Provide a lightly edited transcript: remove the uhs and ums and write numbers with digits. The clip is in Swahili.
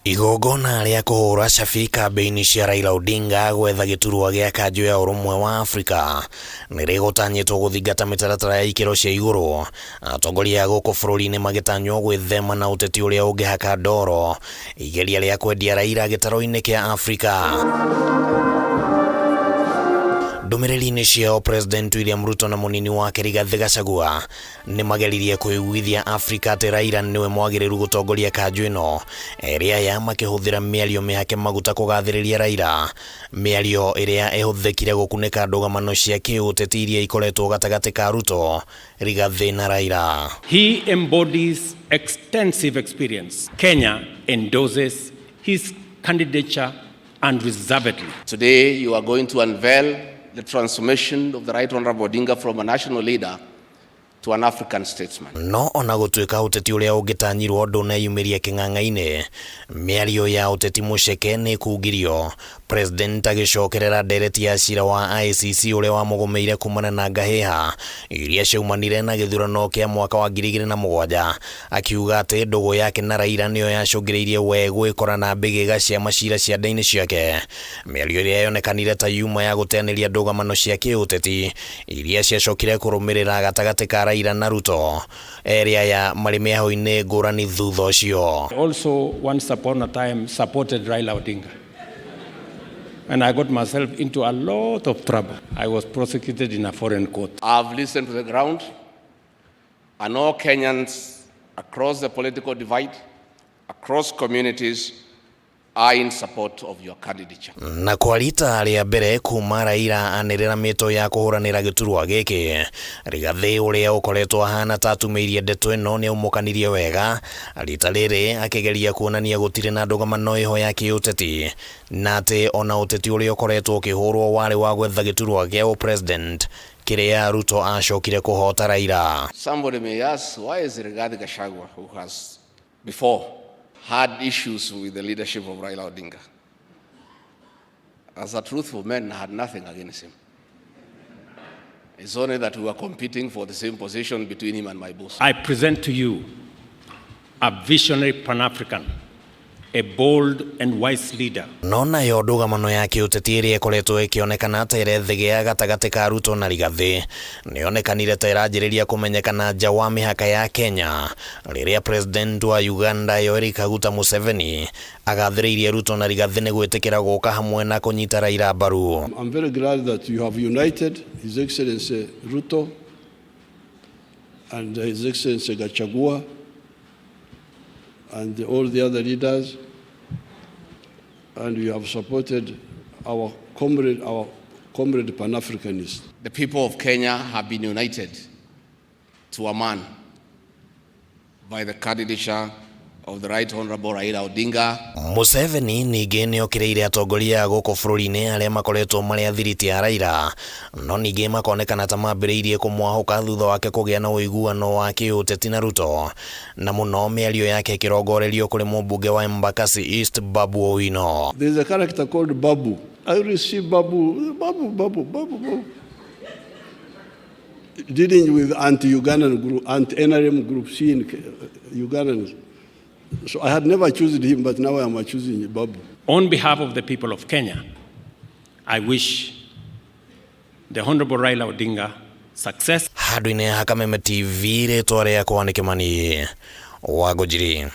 Igongona rĩa kũhũra cabi kambĩini cia Raila Odinga gwetha gĩturwa gĩa kanjũ ya ũrũmwe wa Afrika nĩ rĩgũtanyĩtwo gũthingata mĩtaratara ya ikĩro cia igũrũ. Atongoria gũkũ bũrũri-inĩ magĩtanywo gwĩthema na ũteti ũrĩa ũngĩhaka ndoro igeria rĩa kwendia Raila gĩtaro-inĩ kĩa Afrika. Ndũmĩrĩri-inĩ ciao President William Ruto na mũnini wake Rigathi Gachagua nĩ mageririe kũiguithia Afrika atĩ Raila nĩwe mwagĩrĩru gũtongoria kanjũ ĩno, ĩrĩa ya makĩhũthĩra mĩario mĩhake maguta kũgathĩrĩria Raila, mĩario ĩrĩa ĩhũthĩkire gũkunĩka ndũgamano cia kĩũteti iria ikoretwo gatagatĩ ka Ruto, Rigathi na Raila. He embodies extensive experience. Kenya endorses his candidature unreservedly. Today you are going to unveil the transformation of the Right Honorable Odinga from a national leader to an African statesman. No ona gũtuĩka ũteti ũrĩa ũngĩtanyirwo ndũneyumĩria kĩng'ang'a-inĩ, mĩario ya ũteti mũceke nĩ kungirio. President agĩcokerera ndereti ya cira wa ICC ũrĩa wamũgũmĩire kumana na ngahĩha iria ciaumanire na gĩthurano kĩa mwaka wa 2007, akiuga atĩ ndũgũ yake na Raila nĩyo yacũngĩrĩirie we gwĩkora na mbĩgĩga cia macira ciande-inĩ ciake. Mĩario ĩrĩa yonekanire ta yuma ya gũteanĩria ndũgamano cia kĩũteti iria ciacokire kũrũmĩrĩra gatagatĩ ka Raila na Ruto, area ya marĩ mĩaho-inĩ ngũrani thutha ũcio. Also once upon a time supported Raila Odinga. And I got myself into a lot of trouble. I was prosecuted in a foreign court. I've listened to the ground, and all Kenyans across the political divide, across communities, are in support of your candidature. Na kwa rita rĩa mbere kuma Raila anĩrĩra mĩto ya kũhũranĩra gĩturwa gĩkĩ, Rigathi ũrĩa ũkoretwo ahana ta atumĩirie ndeto ĩno nĩ aumũkanirie wega, rita rĩrĩ akĩgeria kuonania gũtirĩ na ndũgamano ĩho ya kĩũteti, na atĩ ona ũteti ũrĩa ũkoretwo ũkĩhũrwo warĩ wa gwetha gĩturwa gĩa president kĩrĩa Ruto acokire kũhota Raila. Somebody may ask, why is Rigathi Gachagua, who has before had issues with the leadership of Raila Odinga? As a truthful man, I had nothing against him. It's only that we were competing for the same position between him and my boss. I present to you a visionary Pan-African, a bold and wise leader. No nayo ndũgamano ya kĩũteti ĩrĩa ĩkoretwo ĩkĩonekana ta ĩrethegea gatagatĩ ka Ruto na Rigathi nĩyonekanire ta ĩranjĩrĩria kũmenyekana nja wa mĩhaka ya Kenya, rĩrĩa President wa Uganda Yoweri Kaguta Museveni agathĩrĩirie Ruto na Rigathi nĩ gwĩtĩkĩra gũka hamwe na kũnyita Raila mbaru. I'm very glad that you have united His Excellency Ruto and His Excellency Gachagua and all the other leaders, and we have supported our comrade Pan-Africanists. The people of Kenya have been united to a man by the candidature of the Right Honorable Raila Odinga. Museveni ningĩ nĩ okĩrĩire atongoria gũkũ bũrũri-inĩ arĩa makoretwo marĩ athiriti ya Raila, no ningĩ makonekana ta mambĩrĩirie kũmwahũka thutha wake kũgĩa na ũiguano wa kĩũteti na Ruto, na mũno mĩario yake ĩkĩrongorerio kũrĩ mũmbunge wa Embakasi East Babu Owino. There's a character called Babu. I receive Babu. Dealing with anti-Ugandan group, anti-NRM group C in Ugandans. So I had never chosen him, but now I am choosing Babu. On behalf of the people of Kenya, I wish the Honorable Raila Odinga success. Handũ-inĩ ha Kameme TV rĩtwa rĩakwa nĩ Kĩmani Wangũnjiri.